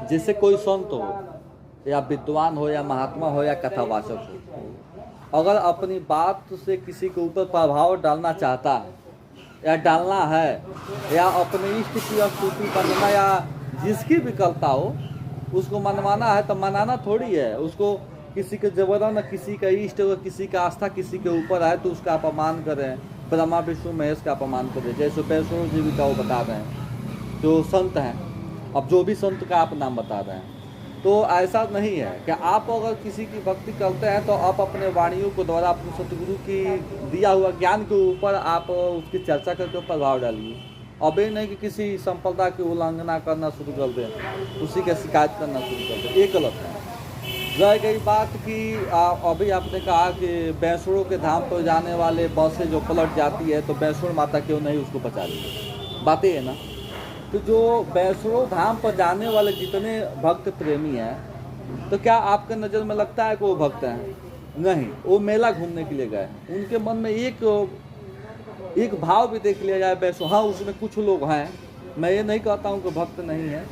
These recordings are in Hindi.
जैसे कोई संत हो या विद्वान हो या महात्मा हो या कथावाचक हो, अगर अपनी बात से किसी के ऊपर प्रभाव डालना चाहता है या डालना है या अपने इष्ट की स्तुति करना या जिसकी भी करता हो, उसको मनवाना है तो मनाना थोड़ी है। उसको किसी के जबरन किसी का इष्ट हो, किसी का आस्था किसी के ऊपर है तो उसका अपमान करें, ब्रह्मा विष्णु महेश का अपमान करें। जैसे वैष्णव जी का वो बता रहे हैं जो संत हैं, अब जो भी संत का आप नाम बता रहे हैं, तो ऐसा नहीं है कि आप अगर किसी की भक्ति करते हैं तो आप अपने वाणियों को द्वारा अपने सतगुरु की दिया हुआ ज्ञान के ऊपर आप उसकी चर्चा करके प्रभाव डालिए। अब ये नहीं कि किसी संप्रदाय की उल्लंघना करना शुरू कर दें, उसी का शिकायत करना शुरू कर दें, ये गलत है। रह गई बात कि अभी आपने कहा कि वैष्णव के धाम पर जाने वाले बस से जो पलट जाती है तो वैष्णव माता क्यों नहीं उसको बचा ली, बातें है ना। तो जो वैष्णव धाम पर जाने वाले जितने भक्त प्रेमी हैं, तो क्या आपके नज़र में लगता है कि वो भक्त हैं? नहीं, वो मेला घूमने के लिए गए। उनके मन में एक भाव भी देख लिया जाए वैष्णव, हाँ उसमें कुछ लोग हैं, मैं ये नहीं कहता हूँ कि भक्त नहीं है,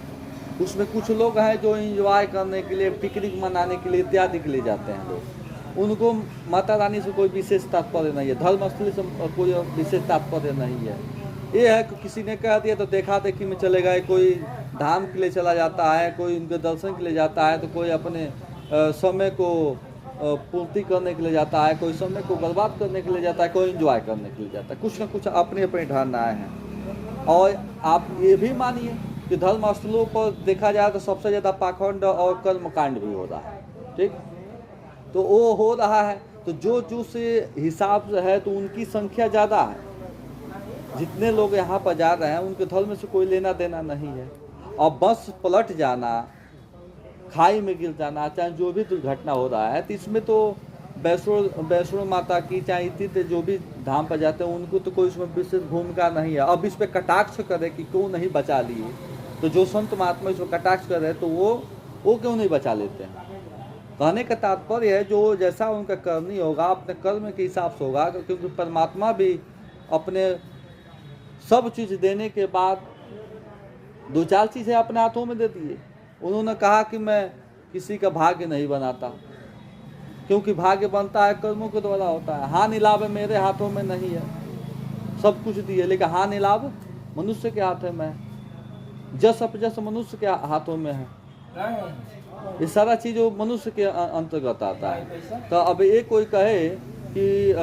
उसमें कुछ लोग हैं जो एंजॉय करने के लिए, पिकनिक मनाने के लिए इत्यादि के लिए जाते हैं लोग। उनको माता रानी से कोई विशेष तात्पर्य नहीं है, धर्मस्थली से कोई विशेष तात्पर्य नहीं है। ये है कि किसी ने कह दिया तो देखा देखी में चले गए, कोई धाम के लिए चला जाता है, कोई उनके दर्शन के लिए जाता है, तो कोई अपने समय को पूर्ति करने के लिए जाता है, कोई समय को बर्बाद करने के लिए जाता है, कोई एंजॉय करने के लिए जाता है। कुछ न कुछ अपनी अपनी धारणाएँ हैं। और आप ये भी मानिए कि धर्म स्थलों पर देखा जाए तो सबसे ज़्यादा पाखंड और कर्मकांड भी हो रहा है, ठीक। तो वो हो रहा है तो जो से हिसाब से है तो उनकी संख्या ज़्यादा है। जितने लोग यहाँ पर जा रहे हैं उनके धर्म से कोई लेना देना नहीं है। और बस पलट जाना, खाई में गिर जाना, चाहे जो भी दुर्घटना हो रहा है, तो इसमें तो वैष्णो माता की चाहे इतने जो भी धाम पर जाते हैं उनको तो कोई इसमें विशेष भूमिका नहीं है। अब इस पर कटाक्ष करे कि क्यों नहीं बचा लिए, तो जो संत महात्मा इसको कटाक्ष कर रहे तो वो क्यों नहीं बचा लेते हैं। कहने का तात्पर्य है जो जैसा उनका करनी होगा अपने कर्म के हिसाब से होगा, क्योंकि परमात्मा भी अपने सब चीज़ देने के बाद दो चार चीज़ें अपने हाथों में दे दिए। उन्होंने कहा कि मैं किसी का भाग्य नहीं बनाता, क्योंकि भाग्य बनता है कर्मों के द्वारा होता है। हानि लाभ मेरे हाथों में नहीं है, सब कुछ दिए, लेकिन हानि लाभ मनुष्य के हाथ में है, जस अपजस मनुष्य के हाथों में है। ये सारा चीज़ मनुष्य के अंतर्गत आता है। तो अब एक कोई कहे कि